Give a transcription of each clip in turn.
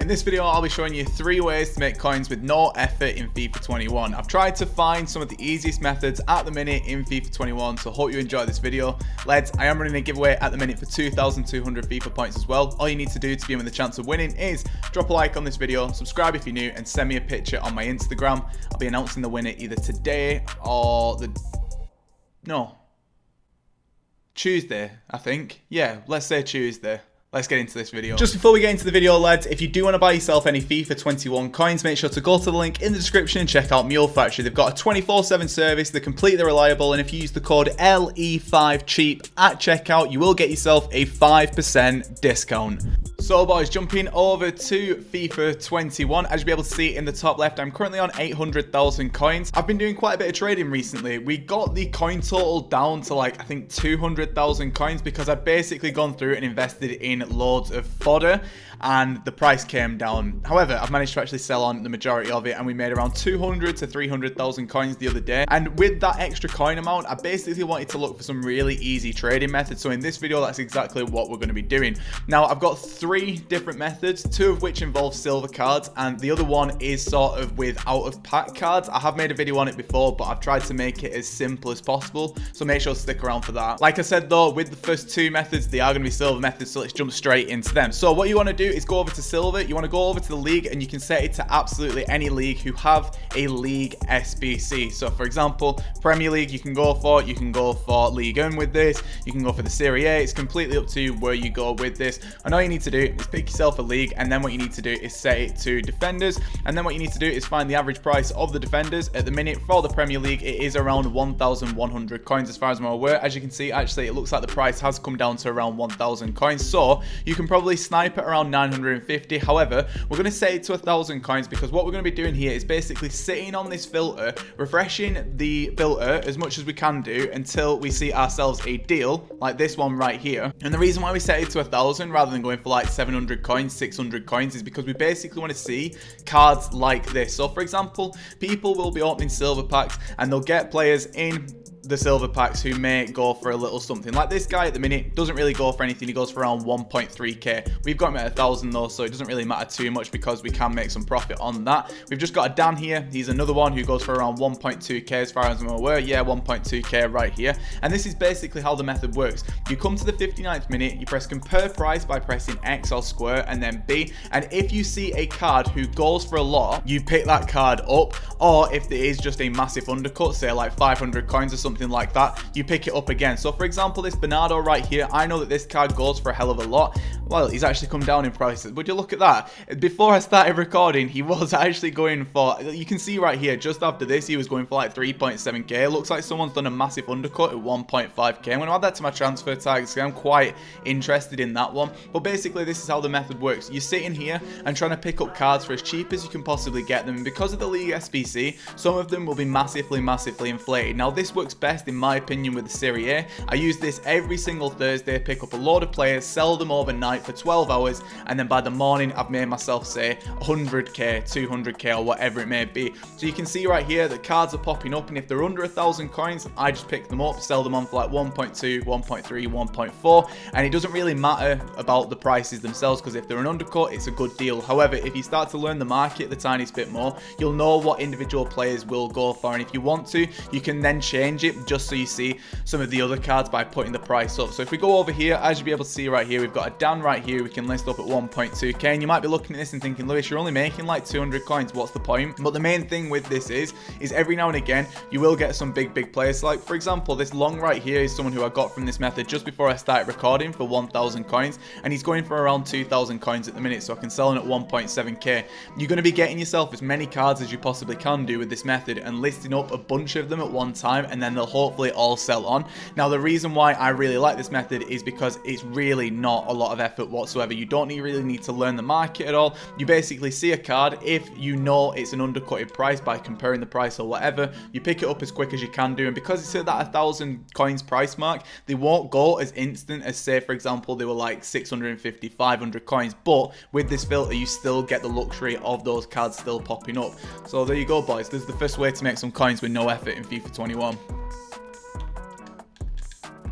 In this video, I'll be showing you 3 ways to make coins with no effort in FIFA 21. I've tried to find some of the easiest methods at the minute in FIFA 21, so hope you enjoy this video. Lads, I am running a giveaway at the minute for 2,200 FIFA points as well. All you need to do to be in with a chance of winning is drop a like on this video, subscribe if you're new, and send me a picture on my Instagram. I'll be announcing the winner either today or Tuesday, I think. Yeah, let's say Tuesday. Let's get into this video. Just before we get into the video, lads, if you do want to buy yourself any FIFA 21 coins, make sure to go to the link in the description and check out Mule Factory. They've got a 24/7 service, they're completely reliable, and if you use the code LE5CHEAP at checkout, you will get yourself a 5% discount. So boys, jumping over to FIFA 21, as you'll be able to see in the top left, I'm currently on 800,000 coins. I've been doing quite a bit of trading recently. We got the coin total down to like, I think 200,000 coins because I'd basically gone through and invested in loads of fodder and the price came down. However, I've managed to actually sell on the majority of it and we made around 200 to 300,000 coins the other day. And with that extra coin amount, I basically wanted to look for some really easy trading methods. So in this video, that's exactly what we're going to be doing. Now, I've got 3 different methods, 2 of which involve silver cards and the other one is sort of with out of pack cards. I have made a video on it before, but I've tried to make it as simple as possible, so make sure to stick around for that. Like I said though, with the first 2 methods, they are going to be silver methods, so let's jump straight into them. So what you want to do is go over to silver, you want to go over to the league and you can set it to absolutely any league who have a league SBC. So for example, Premier League you can go for League 1 with this, you can go for the Serie A, it's completely up to you where you go with this. And all you need to do is pick yourself a league, and then what you need to do is set it to defenders, and then what you need to do is find the average price of the defenders. At the minute for the Premier League, it is around 1,100 coins as far as I'm aware. As you can see, actually it looks like the price has come down to around 1,000 coins, so you can probably snipe it around 950. However, we're going to set it to 1,000 coins because what we're going to be doing here is basically sitting on this filter, refreshing the filter as much as we can do until we see ourselves a deal like this one right here. And the reason why we set it to 1,000 rather than going for like 700 coins, 600 coins is because we basically want to see cards like this. So for example, people will be opening silver packs and they'll get players in the silver packs who may go for a little something. Like this guy at the minute doesn't really go for anything, he goes for around 1.3k. We've got him at 1,000 though, so it doesn't really matter too much because we can make some profit on that. We've just got a Dan here, he's another one who goes for around 1.2k as far as I'm aware. Yeah, 1.2k right here. And this is basically how the method works. You come to the 59th minute, you press compare price by pressing X or square and then B, and if you see a card who goes for a lot, you pick that card up, or if there is just a massive undercut, say like 500 coins or something like that, you pick it up again. So for example, this Bernardo right here, I know that this card goes for a hell of a lot. Well, he's actually come down in prices. Would you look at that? Before I started recording, he was actually going for, you can see right here, just after this, he was going for like 3.7k. It looks like someone's done a massive undercut at 1.5k. I'm going to add that to my transfer tags. I'm quite interested in that one. But basically, this is how the method works. You're sitting here and trying to pick up cards for as cheap as you can possibly get them. And because of the League SBC, some of them will be massively inflated. Now, this works best, in my opinion, with the Serie A. I use this every single Thursday, pick up a load of players, sell them overnight for 12 hours, and then by the morning I've made myself say 100k, 200k, or whatever it may be. So you can see right here that cards are popping up, and if they're under 1,000 coins, I just pick them up, sell them on for like 1.2, 1.3, 1.4, and it doesn't really matter about the prices themselves because if they're an undercut, it's a good deal. However, if you start to learn the market the tiniest bit more, you'll know what individual players will go for, and if you want to, you can then change it just so you see some of the other cards by putting the price up. So if we go over here, as you'll be able to see right here, we've got a Dan right here we can list up at 1.2k, and you might be looking at this and thinking, Lewis, you're only making like 200 coins, what's the point? But the main thing with this is every now and again you will get some big players. Like for example, this Long right here is someone who I got from this method just before I started recording for 1,000 coins, and he's going for around 2,000 coins at the minute, so I can sell him at 1.7k. You're going to be getting yourself as many cards as you possibly can do with this method and listing up a bunch of them at one time, and then they'll hopefully all sell on. Now the reason why I really like this method is because it's really not a lot of effort whatsoever. You don't really need to learn the market at all. You basically see a card, if you know it's an undercutted price by comparing the price or whatever, you pick it up as quick as you can do, and because it's at that 1,000 coins price mark, they won't go as instant as, say for example, they were like 650, 500 coins, but with this filter you still get the luxury of those cards still popping up. So there you go boys, this is the first way to make some coins with no effort in FIFA 21.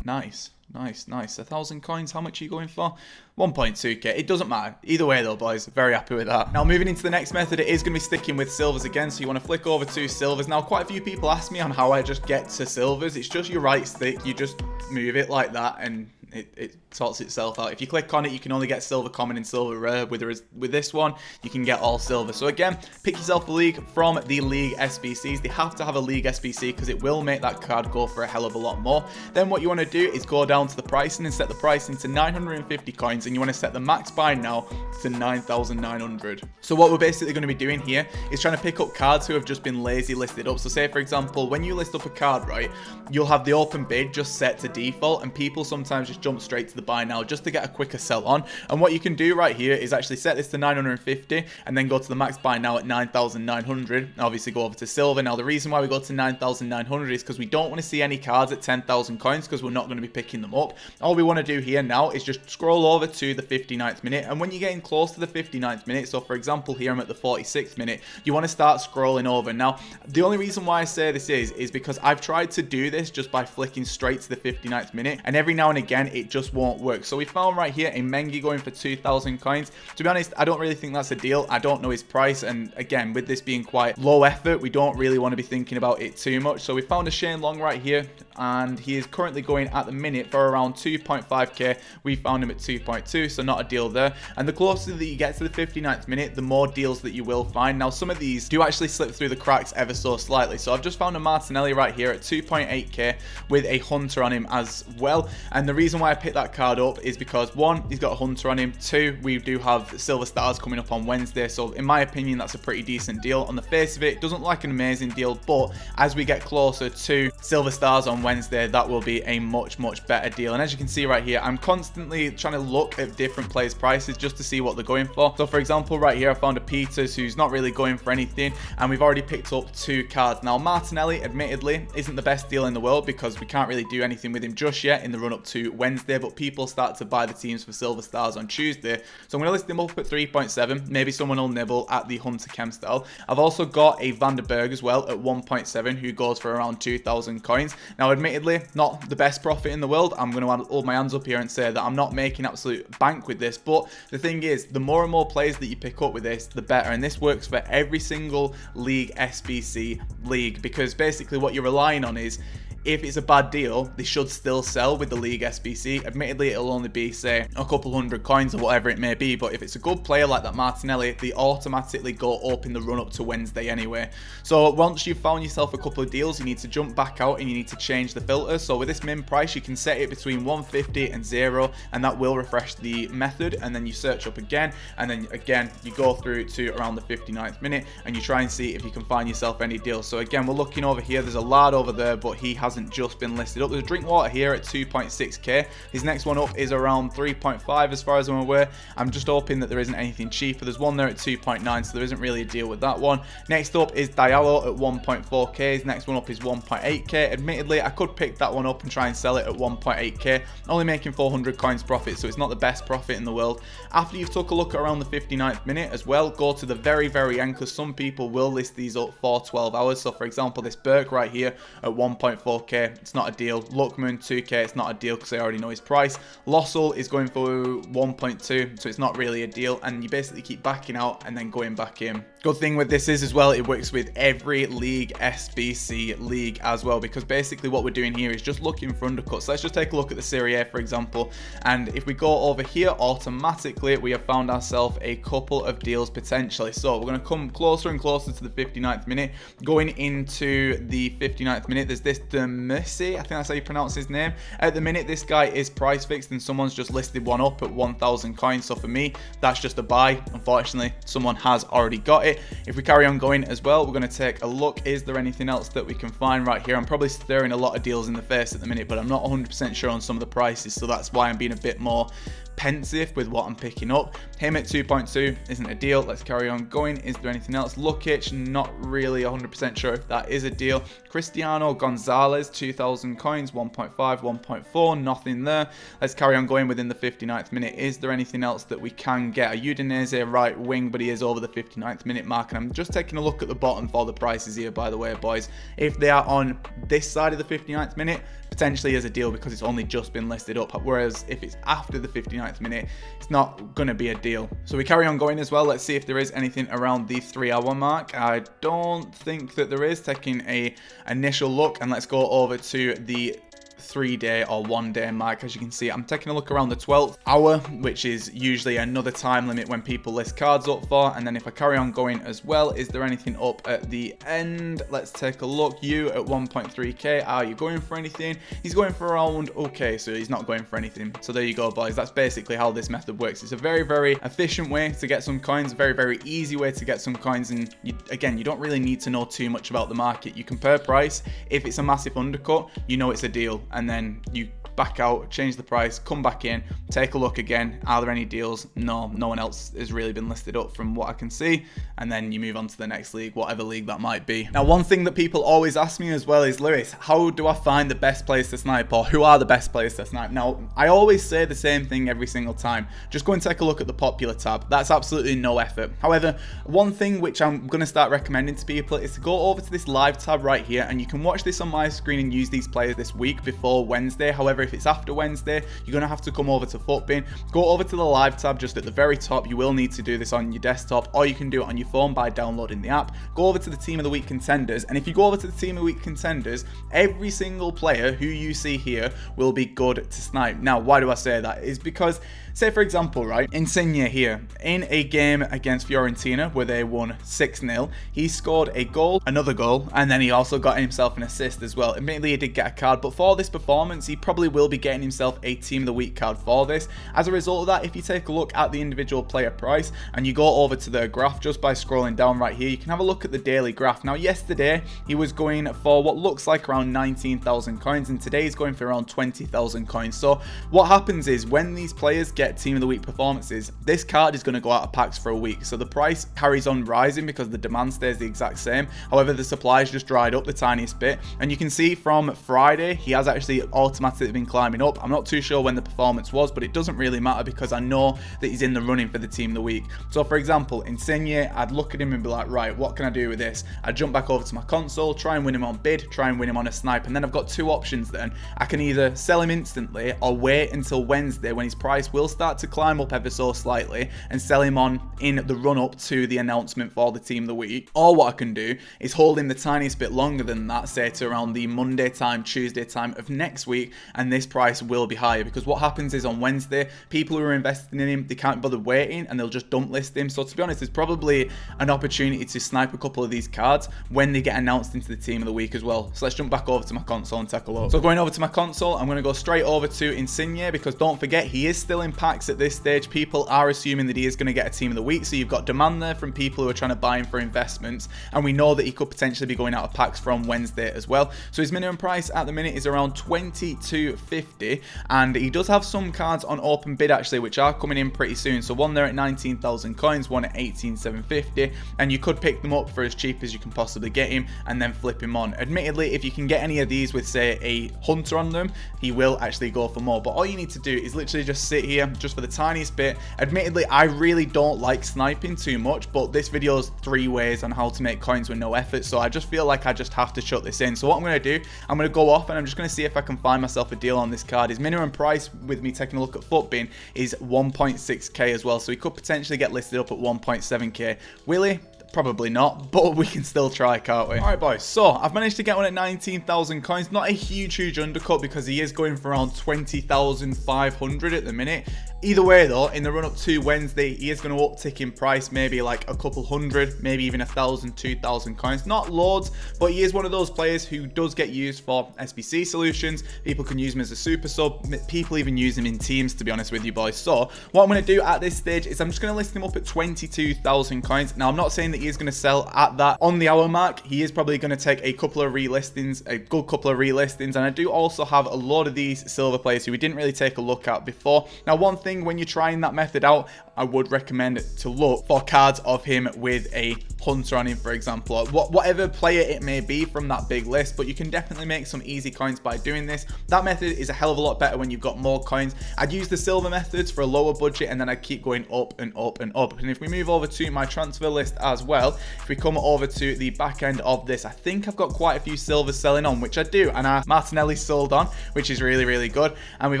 Nice. Nice. 1,000 coins. How much are you going for? 1.2k. It doesn't matter. Either way though, boys. Very happy with that. Now, moving into the next method, it is going to be sticking with silvers again. So you want to flick over to silvers. Now, quite a few people ask me on how I just get to silvers. It's just your right stick. You just move it like that and it sorts itself out. If you click on it, you can only get silver common and silver rare. With this one, you can get all silver. So again, pick yourself a league from the league SBCs. They have to have a league SBC because it will make that card go for a hell of a lot more. Then what you want to do is go down to the pricing and set the pricing to 950 coins, and you want to set the max buy now to 9,900. So what we're basically going to be doing here is trying to pick up cards who have just been lazy listed up. So say for example, when you list up a card, right, you'll have the open bid just set to default, and people sometimes just jump straight to the buy now just to get a quicker sell on. And what you can do right here is actually set this to 950 and then go to the max buy now at 9,900. Obviously go over to silver. Now the reason why we go to 9,900 is because we don't want to see any cards at 10,000 coins because we're not going to be picking them up. All we want to do here now is just scroll over to the 59th minute, and when you're getting close to the 59th minute, so for example here I'm at the 46th minute, you want to start scrolling over. Now the only reason why I say this is because I've tried to do this just by flicking straight to the 59th minute, and every now and again it just won't work. So we found right here a Mengi going for 2,000 coins. To be honest, I don't really think that's a deal. I don't know his price, and again, with this being quite low effort, we don't really want to be thinking about it too much. So we found a Shane Long right here, and he is currently going at the minute for around 2.5k. We found him at 2.2, so not a deal there. And the closer that you get to the 59th minute, the more deals that you will find. Now some of these do actually slip through the cracks ever so slightly. So I've just found a Martinelli right here at 2.8k with a Hunter on him as well. And the reason why I picked that card up is because one, he's got a Hunter on him. Two, we do have Silver Stars coming up on Wednesday. So in my opinion, that's a pretty decent deal. On the face of it, doesn't look like an amazing deal, but as we get closer to Silver Stars on Wednesday, that will be a much better deal. And as you can see right here, I'm constantly trying to look at different players' prices just to see what they're going for. So for example, right here I found a Peters who's not really going for anything, and we've already picked up 2 cards. Now Martinelli admittedly isn't the best deal in the world because we can't really do anything with him just yet in the run up to Wednesday, but people start to buy the teams for Silver Stars on Tuesday. So I'm going to list him up at 3.7. Maybe someone will nibble at the Hunter Chem style. I've also got a Van der Berg as well at 1.7 who goes for around 2,000 coins. Now admittedly, not the best profit in the world. I'm going to hold my hands up here and say that I'm not making absolute bank with this, but the thing is, the more and more players that you pick up with this, the better. And this works for every single league SBC league, because basically what you're relying on is, if it's a bad deal, they should still sell with the league SBC. Admittedly, it'll only be, say, a couple hundred coins or whatever it may be, but if it's a good player like that Martinelli, they automatically go up in the run up to Wednesday anyway. So once you've found yourself a couple of deals, you need to jump back out and you need to change the filter. So with this min price, you can set it between 150 and 0, and that will refresh the method. And then you search up again, and then again, you go through to around the 59th minute, and you try and see if you can find yourself any deals. So again, we're looking over here. There's a lad over there, but he hasn't just been listed up. There's a Drinkwater here at 2.6k. His next one up is around 3.5 as far as I'm aware. I'm just hoping that there isn't anything cheaper. There's one there at 2.9, so there isn't really a deal with that one. Next up is Diallo at 1.4k. His next one up is 1.8k. Admittedly, I could pick that one up and try and sell it at 1.8k, only making 400 coins profit, so it's not the best profit in the world. After you've took a look at around the 59th minute as well, go to the very end, because some people will list these up for 12 hours. So for example, this Burke right here at 1.4k, it's not a deal. Luckman 2k, it's not a deal because I already know his price. Lossell is going for 1.2, so it's not really a deal, and you basically keep backing out and then going back in. Good thing with this is as well, it works with every league SBC league as well, because basically what we're doing here is just looking for undercuts. So let's just take a look at the Serie A, for example, and if we go over here, automatically we have found ourselves a couple of deals potentially. So we're going to come closer and closer to the 59th minute. Going into the 59th minute, there's this Messi, I think that's how you pronounce his name. At the minute, this guy is price fixed and someone's just listed one up at 1,000 coins. So for me, that's just a buy. Unfortunately, someone has already got it. If we carry on going as well, we're going to take a look. Is there anything else that we can find right here? I'm probably staring a lot of deals in the face at the minute, but I'm not 100% sure on some of the prices, so that's why I'm being a bit more pensive with what I'm picking up. Him at 2.2 isn't a deal. Let's carry on going. Is there anything else? Lukic, not really 100% sure if that is a deal. Cristiano Gonzalez, 2,000 coins, 1.5, 1.4, nothing there. Let's carry on going within the 59th minute. Is there anything else that we can get? A Udinese right wing, but he is over the 59th minute mark. And I'm just taking a look at the bottom for the prices here, by the way, boys. If they are on this side of the 59th minute, potentially is a deal because it's only just been listed up. Whereas if it's after the 59th minute, it's not going to be a deal. So we carry on going as well. Let's see if there is anything around the 3-hour mark. I don't think that there is. Taking a initial look, and let's go over to the 3-day or 1-day mark. As you can see, I'm taking a look around the 12th hour, which is usually another time limit when people list cards up for. And then if I carry on going as well, is there anything up at the end? Let's take a look. You at 1.3k. Are you going for anything? He's going for around, okay, so he's not going for anything. So there you go, boys. That's basically how this method works. It's a very, very efficient way to get some coins, a very, very easy way to get some coins. And again, you don't really need to know too much about the market. You compare price. If it's a massive undercut, you know it's a deal. And then you back out, change the price, come back in, take a look again. Are there any deals? No one else has really been listed up from what I can see. And then you move on to the next league, whatever league that might be. Now, one thing that people always ask me as well is, Lewis, how do I find the best players to snipe, or who are the best players to snipe? Now, I always say the same thing every single time. Just go and take a look at the popular tab. That's absolutely no effort. However, one thing which I'm going to start recommending to people is to go over to this live tab right here, and you can watch this on my screen and use these players this week before Wednesday. However, if it's after Wednesday, you're going to have to come over to FUTBIN, go over to the live tab just at the very top. You will need to do this on your desktop, or you can do it on your phone by downloading the app. Go over to the Team of the Week contenders, and if you go over to the Team of the Week contenders, every single player who you see here will be good to snipe. Now, why do I say that? Is because, say for example, right, Insigne here, in a game against Fiorentina where they won 6-0, he scored a goal, another goal, and then he also got himself an assist as well. Admittedly, he did get a card, but for this performance, he probably will be getting himself a Team of the Week card for this. As a result of that, if you take a look at the individual player price and you go over to the graph just by scrolling down right here, you can have a look at the daily graph. Now, yesterday he was going for what looks like around 19,000 coins, and today he's going for around 20,000 coins. So what happens is, when these players get Team of the Week performances, this card is going to go out of packs for a week. So the price carries on rising because the demand stays the exact same. However, the supply's just dried up the tiniest bit, and you can see from Friday he has actually automatically been climbing up. I'm not too sure when the performance was, but it doesn't really matter because I know that he's in the running for the Team of the Week. So for example, Insigne, I'd look at him and be like, right, what can I do with this? I'd jump back over to my console, try and win him on bid, try and win him on a snipe, and then I've got two options then. I can either sell him instantly or wait until Wednesday when his price will start to climb up ever so slightly and sell him on in the run up to the announcement for the Team of the Week. Or what I can do is hold him the tiniest bit longer than that, say to around the Monday time, Tuesday time of next week, and this price will be higher, because what happens is on Wednesday, people who are investing in him, they can't bother waiting and they'll just dump list him. So to be honest, there's probably an opportunity to snipe a couple of these cards when they get announced into the Team of the Week as well. So let's jump back over to my console and take a look. So going over to my console, I'm going to go straight over to Insigne, because don't forget, he is still in packs at this stage. People are assuming that he is going to get a Team of the Week, so you've got demand there from people who are trying to buy him for investments, and we know that he could potentially be going out of packs from Wednesday as well. So his minimum price at the minute is around 22.50, and he does have some cards on open bid actually, which are coming in pretty soon. So one there at 19,000 coins, one at 18,750, and you could pick them up for as cheap as you can possibly get him and then flip him on. Admittedly, if you can get any of these with, say, a hunter on them, he will actually go for more, but all you need to do is literally just sit here just for the tiniest bit. Admittedly, I really don't like sniping too much, but this video is 3 ways on how to make coins with no effort, so I just feel like I just have to shut this in. So what I'm going to do, I'm going to go off and I'm just going to see if I can find myself a deal on this card. His minimum price, with me taking a look at FUTBIN, is 1.6k as well, so he could potentially get listed up at 1.7k. Will he? Probably not, but we can still try, can't we? Alright boys, so I've managed to get one at 19,000 coins. Not a huge undercut, because he is going for around 20,500 at the minute. Either way though, in the run up to Wednesday, he is going to uptick in price, maybe like a couple hundred, maybe even 1,000, 2,000 coins. Not loads, but he is one of those players who does get used for SBC solutions. People can use him as a super sub. People even use him in teams, to be honest with you boys. So what I'm going to do at this stage is I'm just going to list him up at 22,000 coins. Now, I'm not saying that he is going to sell at that on the hour mark. He is probably going to take a couple of relistings, a good couple of relistings, and I do also have a lot of these silver players who we didn't really take a look at before. Now, one thing thing when you're trying that method out, I would recommend to look for cards of him with a hunter on him, for example, or whatever player it may be from that big list. But you can definitely make some easy coins by doing this. That method is a hell of a lot better when you've got more coins. I'd use the silver methods for a lower budget, and then I'd keep going up and up and up. And if we move over to my transfer list as well, if we come over to the back end of this, I think I've got quite a few silvers selling on, which I do, and Martinelli sold on, which is really, really good. And we've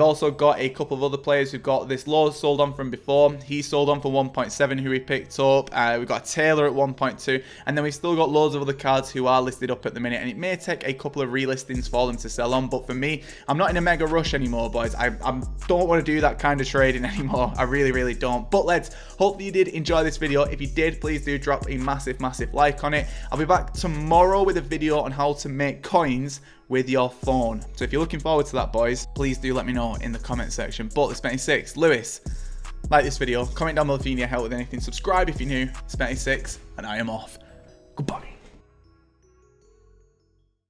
also got a couple of other players who've got this low sold on from before. He sold on for 1.7, who we picked up. We've got Taylor at 1.2, and then we've still got loads of other cards who are listed up at the minute, and it may take a couple of relistings for them to sell on. But for me, I'm not in a mega rush anymore, boys. I don't want to do that kind of trading anymore. I really, really don't. But let's hope that you did enjoy this video. If you did, please do drop a massive, massive like on it. I'll be back tomorrow with a video on how to make coins with your phone. So if you're looking forward to that, boys, please do let me know in the comment section. But Spetty6, Lewis, like this video, comment down below if you need help with anything, subscribe if you're new. Spetty6, and I am off. Goodbye.